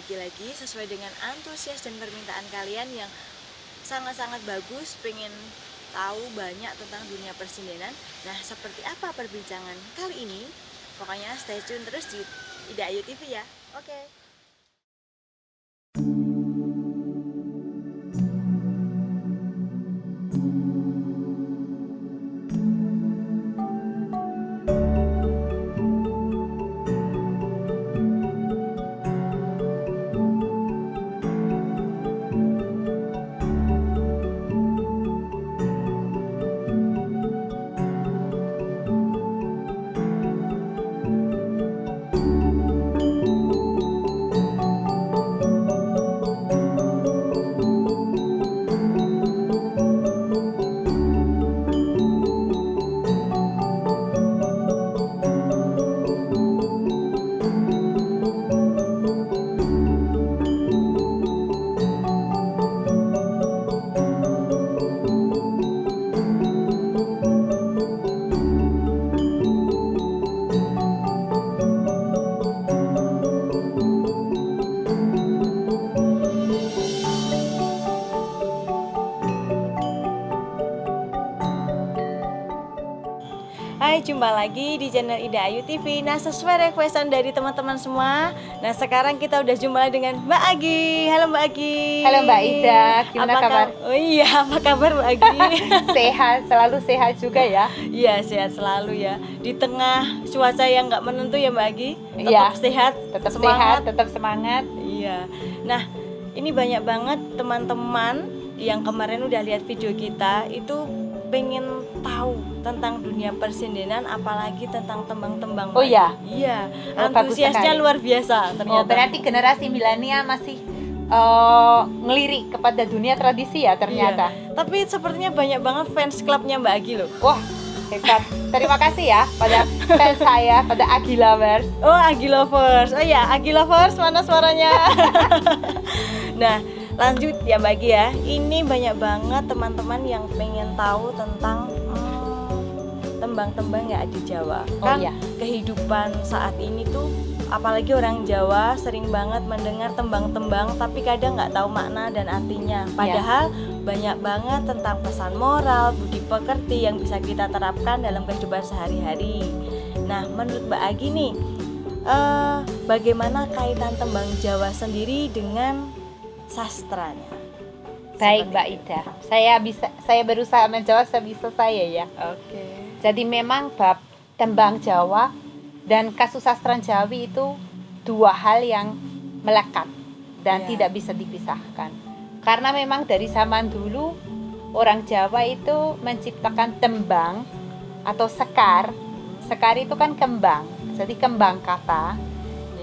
Mbak Agi lagi sesuai dengan antusias dan permintaan kalian yang sangat-sangat bagus, pengen tahu banyak tentang dunia persidenan. Nah, seperti apa perbincangan kali ini? Pokoknya stay tune terus di Ida Ayu TV ya. Oke. Hai, jumpa lagi di channel Ida Ayu TV. Nah, sesuai requestan dari teman-teman semua, nah sekarang kita udah jumpa dengan Mbak Agi. Halo Mbak Agi. Halo Mbak Ida, gimana kabar? Oh iya, apa kabar Mbak Agi? Sehat, selalu sehat juga ya. Iya, sehat selalu ya. Di tengah cuaca yang nggak menentu ya Mbak Agi. Tetap Iya, sehat, tetap semangat. sehat, tetap semangat. Iya. Nah, ini banyak banget teman-teman yang kemarin udah lihat video kita itu pengen tahu tentang dunia persidenan, apalagi tentang tembang-tembang. Oh iya? Iya, Oh, bagus antusiasnya sekali. luar biasa ternyata. Oh, berarti generasi milenial masih ngelirik kepada dunia tradisi ya ternyata. Iya. Tapi sepertinya banyak banget fans klubnya Mbak Agi loh. Wah, hebat. Terima kasih ya pada fans saya, pada Agi Lovers. Oh, Agi Lovers. Oh ya, Agi Lovers, mana suaranya? Nah, lanjut ya Mbak Agi ya. Ini banyak banget teman-teman yang pengen tahu tentang tembang-tembang yang ada di Jawa. Oh Kan iya. kehidupan saat ini tuh, apalagi orang Jawa sering banget mendengar tembang-tembang tapi kadang nggak tahu makna dan artinya. Padahal banyak banget tentang pesan moral, budi pekerti yang bisa kita terapkan dalam kehidupan sehari-hari. Nah, menurut Mbak Agi nih, bagaimana kaitan tembang Jawa sendiri dengan sastranya? Baik Mbak Ida, saya berusaha menjawab sebisa saya ya. Oke. Jadi memang bab tembang Jawa dan kasusastran Jawi itu dua hal yang melekat dan tidak bisa dipisahkan. Karena memang dari zaman dulu orang Jawa itu menciptakan tembang atau sekar. Sekar itu kan kembang, jadi kembang kata.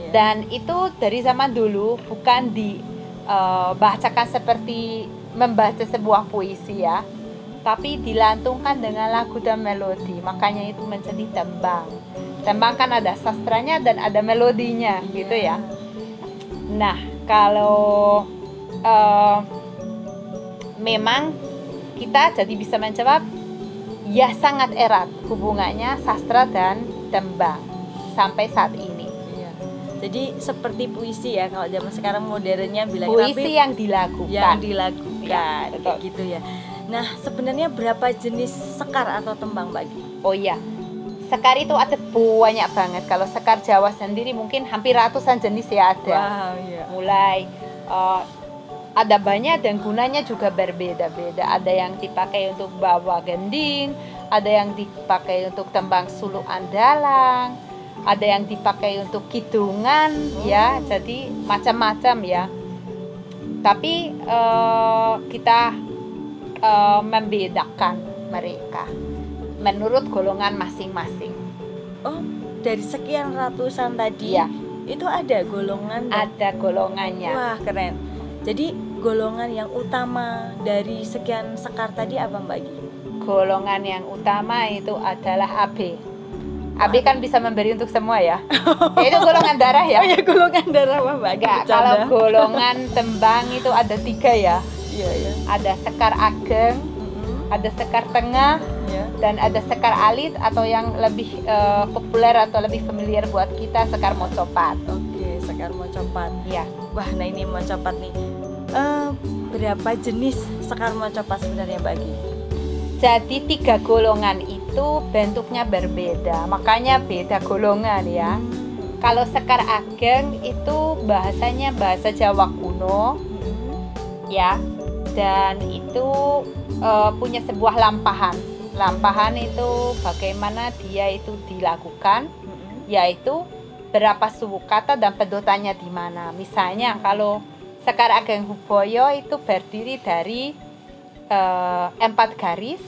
Dan itu dari zaman dulu bukan dibacakan seperti membaca sebuah puisi ya, tapi dilantungkan dengan lagu dan melodi, makanya itu menjadi tembang. Tembang kan ada sastranya dan ada melodinya gitu ya. Nah, kalau memang kita jadi bisa menjawab ya sangat erat hubungannya sastra dan tembang sampai saat ini. Jadi seperti puisi ya, kalau zaman sekarang modernnya bilang puisi yang dilakukan. Ya, kayak gitu ya. Nah, sebenarnya berapa jenis sekar atau tembang Mbak Agi? Oh iya, sekar itu ada banyak banget. Kalau sekar Jawa sendiri mungkin hampir ratusan jenis ya ada. Wow, iya. Mulai ada banyak dan gunanya juga berbeda-beda. Ada yang dipakai untuk bawa gending, ada yang dipakai untuk tembang suluk andalang, ada yang dipakai untuk kidungan ya. Jadi macam-macam ya. Tapi kita membedakan mereka menurut golongan masing-masing. Oh, dari sekian ratusan tadi ya, itu ada golongan ada golongannya. Wah, keren. Jadi golongan yang utama dari sekian sekar tadi apa Mbak Agi? Golongan yang utama itu adalah AB. AB kan bisa memberi untuk semua ya. Itu golongan darah ya. Oh ya, golongan darah Mbak Agi. Enggak, kalau golongan tembang itu ada 3 ya. Iya, iya. Ada sekar ageng, ada sekar tengah, dan ada sekar alit atau yang lebih populer atau lebih familiar buat kita sekar mocopat. Oke, Sekar Mocopat. Ya. Wah, nah ini Mocopat nih. Berapa jenis sekar Mocopat sebenarnya Mbak Agi? Jadi 3 golongan itu bentuknya berbeda, makanya beda golongan ya. Kalau sekar ageng itu bahasanya bahasa Jawa kuno ya, dan itu punya sebuah lampahan. Lampahan itu bagaimana dia itu dilakukan, yaitu berapa suku kata dan pedotannya di mana. Misalnya kalau sekar ageng Huboyo itu berdiri dari 4 garis,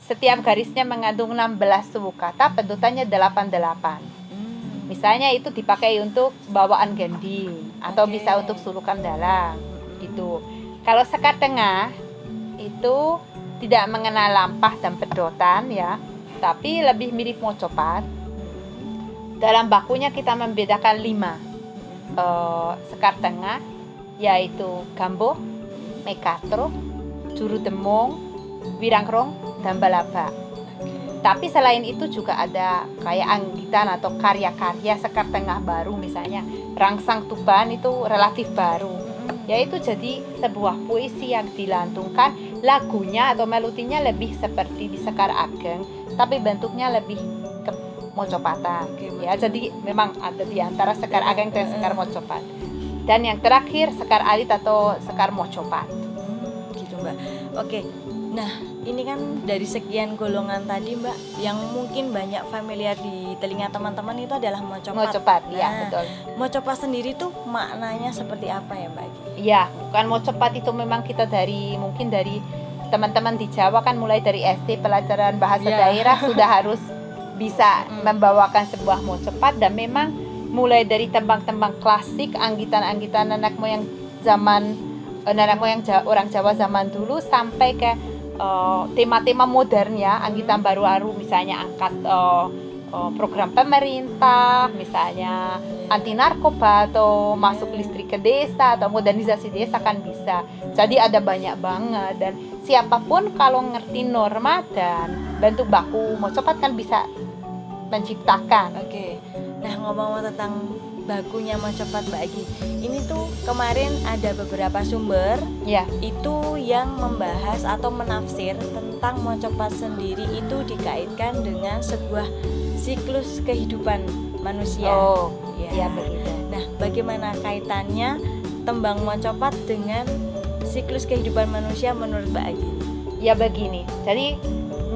setiap garisnya mengandung 16 suku kata, pedotannya 88. Misalnya itu dipakai untuk bawaan gending atau bisa untuk sulukan dalang gitu. Kalau sekar tengah itu tidak mengenal lampah dan pedotan ya, tapi lebih mirip Mocopat. Dalam bakunya kita membedakan 5 sekar tengah, yaitu Gambo, Mekatro, Juru Demong, Wirangrong, dan Balaba. Tapi selain itu juga ada kayak anggitan atau karya-karya sekar tengah baru, misalnya Rangsang Tuban itu relatif baru, yaitu jadi sebuah puisi yang dilantungkan, lagunya atau melodinya lebih seperti di sekar ageng, tapi bentuknya lebih ke Mocopatan. Ya, jadi memang ada di antara sekar ageng dan sekar Mocopat. Dan yang terakhir sekar alit atau sekar Mocopat. Gitu Mbak. Oke. Nah, ini kan dari sekian golongan tadi Mbak, yang mungkin banyak familiar di telinga teman-teman itu adalah Mocopat. Mocopat, Nah, ya betul. Mocopat sendiri tuh maknanya seperti apa ya Mbak Agi? Ya, bukan Mocopat itu memang kita mungkin dari teman-teman di Jawa kan mulai dari SD pelajaran bahasa daerah sudah harus bisa membawakan sebuah Mocopat, dan memang mulai dari tembang-tembang klasik, anggitan-anggitan nenek moyang orang Jawa zaman dulu sampai ke tema-tema modern ya, anggitan baru-baru, misalnya angkat program pemerintah, misalnya anti narkoba atau masuk listrik ke desa atau modernisasi desa kan bisa. Jadi ada banyak banget, dan siapapun kalau ngerti norma dan bentuk baku Mocopat kan bisa menciptakan. Oke. Nah, ngomong-ngomong tentang bakunya Mocopat Mbak Agi, ini tuh kemarin ada beberapa sumber Ya, itu yang membahas atau menafsir tentang Mocopat sendiri itu dikaitkan dengan sebuah siklus kehidupan manusia. oh, Ya. ya begitu. Nah, bagaimana kaitannya tembang Mocopat dengan siklus kehidupan manusia menurut Mbak Agi? Ya begini. Jadi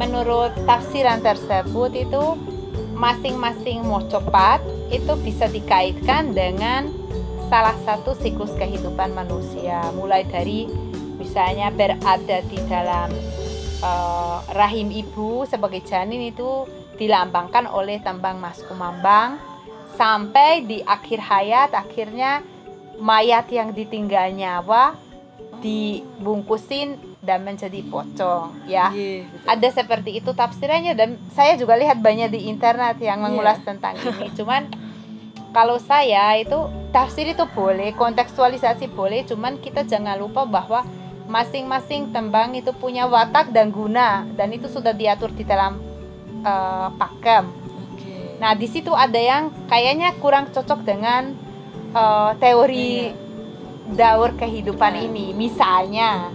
menurut tafsiran tersebut itu masing-masing Mocopat itu bisa dikaitkan dengan salah satu siklus kehidupan manusia, mulai dari misalnya berada di dalam rahim ibu sebagai janin itu dilambangkan oleh tembang Mas Kumambang, sampai di akhir hayat akhirnya mayat yang ditinggal nyawa dibungkusin dan menjadi pocong ya. Ada seperti itu tafsirannya, dan saya juga lihat banyak di internet yang mengulas tentang ini. Cuman kalau saya itu tafsir itu boleh, kontekstualisasi boleh, cuman kita jangan lupa bahwa masing-masing tembang itu punya watak dan guna, dan itu sudah diatur di dalam pakem. Nah, di situ ada yang kayaknya kurang cocok dengan teori daur kehidupan ini. Misalnya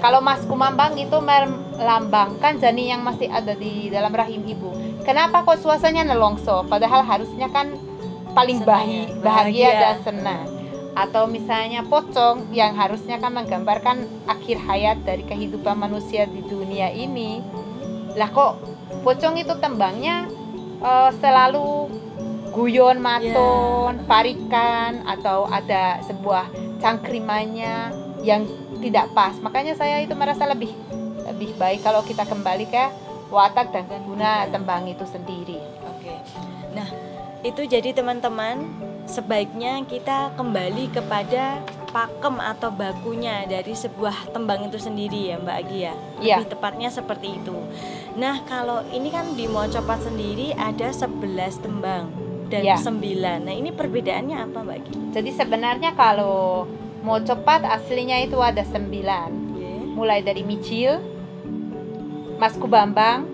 kalau Mas Kumambang itu melambangkan janin yang masih ada di dalam rahim ibu. Kenapa kok suasananya nelongso? Padahal harusnya kan paling bahagia dan senang. Atau misalnya pocong yang harusnya kan menggambarkan akhir hayat dari kehidupan manusia di dunia ini. Lah kok pocong itu tembangnya selalu guyon maton, parikan, atau ada sebuah cangkrimannya yang tidak pas. Makanya saya itu merasa lebih baik kalau kita kembali ke watak dan guna tembang itu sendiri. Oke. Nah, itu jadi teman-teman, sebaiknya kita kembali kepada pakem atau bakunya dari sebuah tembang itu sendiri ya Mbak Agi ya. Lebih tepatnya seperti itu. Nah, kalau ini kan di Mocopat sendiri ada 11 tembang dan 9. Nah, ini perbedaannya apa Mbak Agi? Jadi sebenarnya kalau Mocopat aslinya itu ada 9. Mulai dari Micil, Mas Kubambang,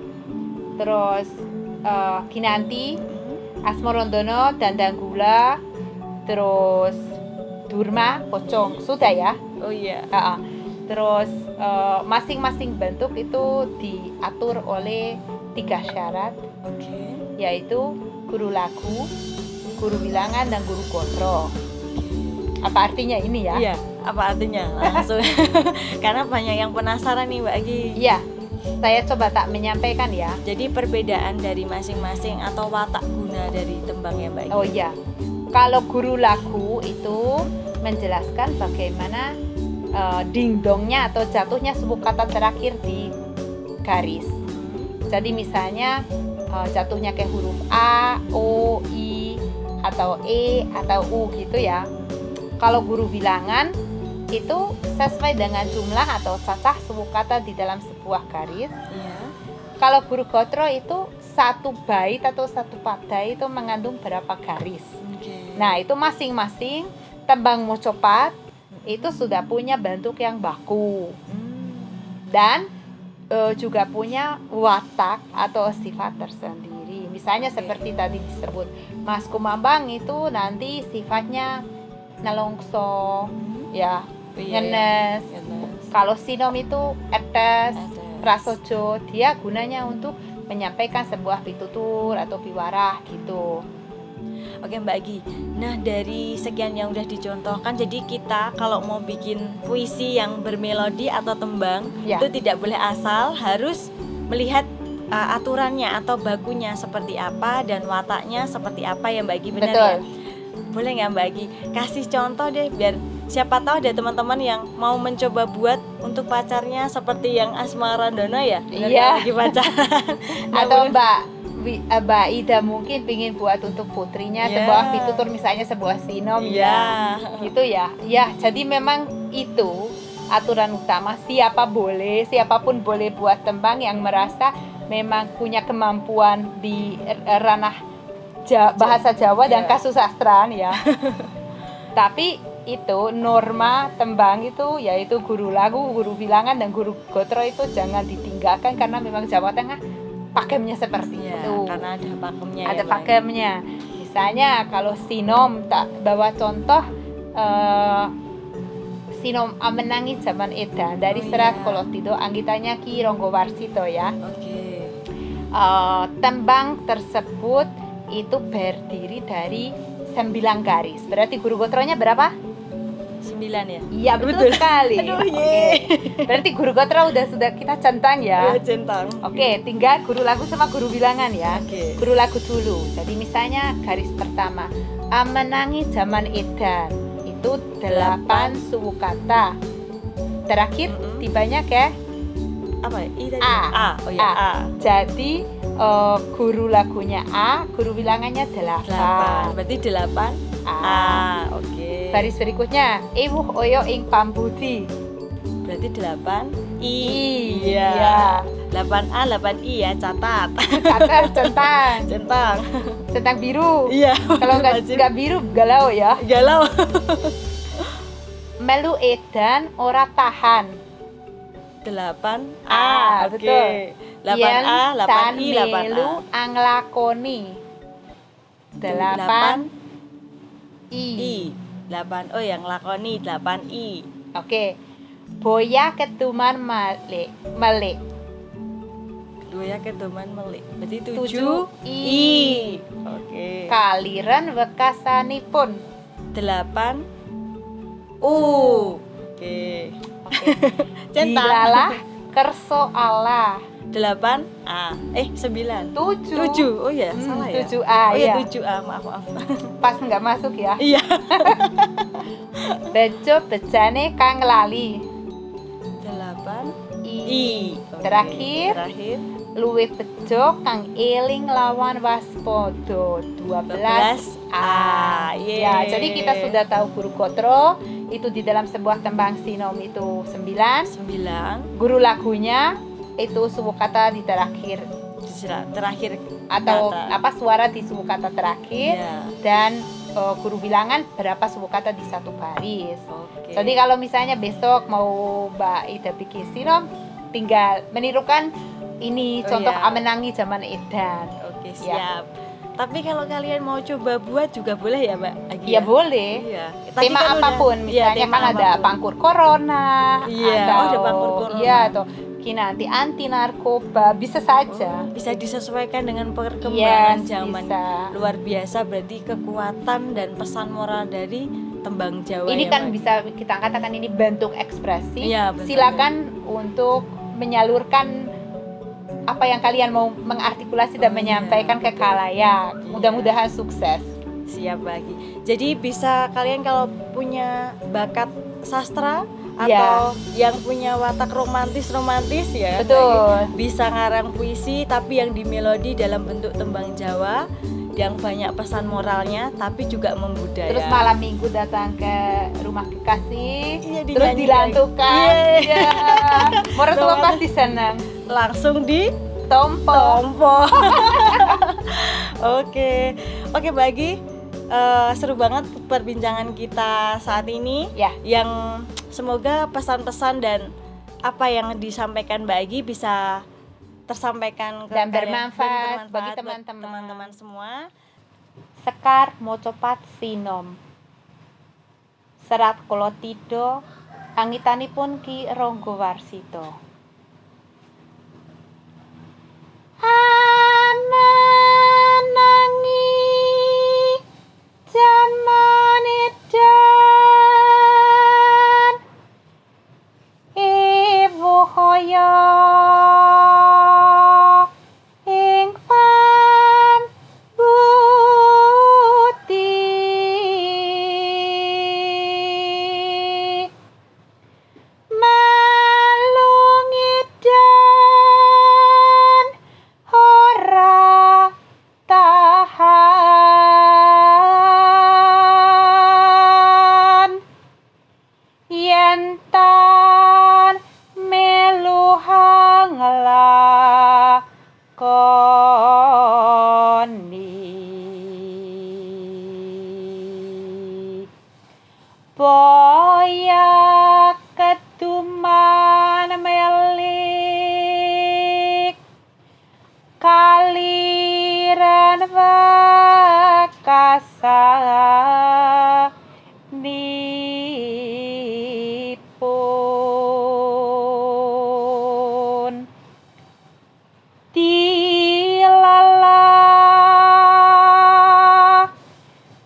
terus Kinanti, Asmorondono, Dandanggula, terus durma, pocong. Sudah ya. Oh iya. Terus masing-masing bentuk itu diatur oleh 3 syarat, Oke. yaitu guru lagu, guru bilangan, dan guru gotro. Apa artinya ini ya? Iya, apa artinya? Langsung. Karena banyak yang penasaran nih Mbak Agi. Iya, saya coba tak menyampaikan ya. Jadi perbedaan dari masing-masing atau watak guna dari tembang ya Mbak Agi. Oh iya, kalau guru lagu itu menjelaskan bagaimana dingdongnya atau jatuhnya sebuah kata terakhir di garis. Jadi misalnya jatuhnya kayak huruf A, O, I, atau E, atau U gitu ya. Kalau guru bilangan itu sesuai dengan jumlah atau cacah sebuah kata di dalam sebuah garis. Iya. Kalau guru gotro itu satu bait atau satu padai itu mengandung berapa garis. Oke. Nah, itu masing-masing tembang mocopat itu sudah punya bentuk yang baku dan juga punya watak atau sifat tersendiri. Misalnya seperti tadi disebut Mas Kumambang itu nanti sifatnya nelongso, ya, ngenes. Kalau sinom itu etes, prasojo, dia gunanya untuk menyampaikan sebuah pitutur atau piwarah gitu. Oke Mbak Agi, nah dari sekian yang udah dicontohkan, jadi kita kalau mau bikin puisi yang bermelodi atau tembang Ya. itu tidak boleh asal, harus melihat aturannya atau bakunya seperti apa dan wataknya seperti apa ya Mbak Agi, benar Betul. ya? Boleh nggak Mbak Agi kasih contoh deh, biar siapa tahu ada teman-teman yang mau mencoba buat untuk pacarnya seperti yang Asma Randana ya? Benar Iya. ya, lagi pacaran. Nah, Atau boleh- Mbak Ida mungkin ingin buat untuk putrinya Ya. sebuah pitutur, misalnya sebuah sinom Iya. gitu ya. Ya, jadi memang itu aturan utama, siapapun boleh buat tembang yang merasa memang punya kemampuan di ranah bahasa Jawa dan Ya. kasusastraan ya. Tapi itu norma tembang itu yaitu guru lagu, guru bilangan, dan guru gotro itu jangan ditinggalkan karena memang Jawa Tengah pakemnya seperti Ya, itu. karena ada pakemnya Ada ya, Mbak. pakemnya. Misalnya kalau sinom, tak bawa contoh sinom amenangi zaman edan dari Oh, serat iya. Kolotido anggitannya Ki Ronggo Warsito ya. Oke. Tembang tersebut itu berdiri dari 9 garis. Berarti guru gotronya berapa? 9 ya? Iya, betul sekali. Aduh, Oke. ye. Berarti guru gotro sudah kita centang ya. Iya, centang. Oke, tinggal guru lagu sama guru bilangan ya. Oke. Guru lagu dulu. Jadi misalnya garis pertama, amenangi zaman edan itu 8 suku kata. Terakhir Mm-mm. tibanya ke Apa ya? I tadi? A. A. Oh ya, A. Jadi guru lagunya A, guru bilangannya 8. 8. Berarti 8 A. A. Oke. Baris berikutnya, iwuh oyo ing pambudi. Berarti 8 I. Iya. 8A, 8I ya, catat. Kata centang, Centang. centang biru. Iya. Kalau nggak biru galau ya. galau. Melu edan ora tahan. 8A. Oke. betul. 8A, 8I, 8A. melu anglakoni. 8 I. I. 8. Oh, yang lakoni 8I. Oke. Boya ketuman malik. Dua ya ketuman melik. Berarti 7 7 I. Oke. Kaliran wekasanipun. 8 U. Oke. Centang. Dilalah kerso Allah. 8 A. 9. 7. 7. Oh ya, salah ya. 7A Oh ya, ya. 7A. Maaf. Pas nggak masuk ya. Iya. Bejo bejane kang lali. 8 I. I. Oke. Terakhir. Terakhir Luwih bejo kang eling lawan waspada. 12 A. Yeay. Ya, jadi kita sudah tahu guru gotro itu di dalam sebuah tembang sinom itu 9. 9 Guru lagunya itu suku kata di terakhir terakhir atau kata. suara di suku kata terakhir. Iya. Dan guru bilangan berapa suku kata di satu baris. Oke. Jadi kalau misalnya besok mau Mbak Ida bikin sinom, tinggal menirukan ini Oh, contoh iya. amenangi zaman edan. Oke, Ya. siap. Tapi kalau kalian mau coba buat juga boleh ya, Mbak Agi? lagi Ya boleh. Iya. Tadi Tema kan apapun, iya, misalnya tema kan ada apapun. pangkur corona, Iya, atau ada pangkur corona. iya, atau kinanti anti narkoba, bisa saja. Bisa disesuaikan dengan perkembangan Yes, zaman. bisa. Luar biasa, berarti kekuatan dan pesan moral dari tembang Jawa Ini ya, kan Mbak. bisa kita katakan ini bentuk ekspresi. Iya, bentuk Silakan untuk menyalurkan apa yang kalian mau mengartikulasi dan menyampaikan ke khalayak. Mudah-mudahan sukses. Siap bagi. Jadi bisa kalian kalau punya bakat sastra Iya. atau yang punya watak romantis ya, Betul. Mbak, bisa ngarang puisi tapi yang dimelodi dalam bentuk tembang Jawa yang banyak pesan moralnya tapi juga membudaya. Terus malam minggu datang ke rumah kekasih, Iya, terus dinyanyikan. dilantukan. Iya. Iya. Mertua Romantis. pasti senang. Langsung di Tompo. tompo. Oke bagi seru banget perbincangan kita saat ini. Ya. Yang semoga pesan-pesan dan apa yang disampaikan Mbak Agi bisa tersampaikan ke Dan kalian, bermanfaat bagi buat teman-teman. teman-teman semua. Sekar mocopat sinom. Serat kolotido angitanipun Ki Ronggo Warsito. Ananangi jamanidan ibu hoyo ing pambuti malungidan ora tahan yen tan melu nglakoni boya keduman melik kaliran wakasa nipun dilala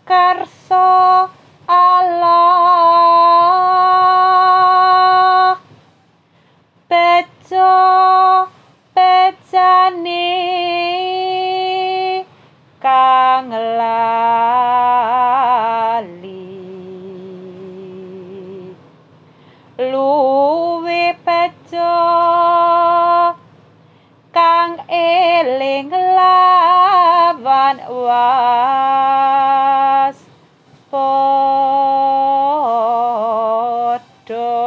karso Allah bejo bejane kang lali luwe bejo kang eling lawan was podo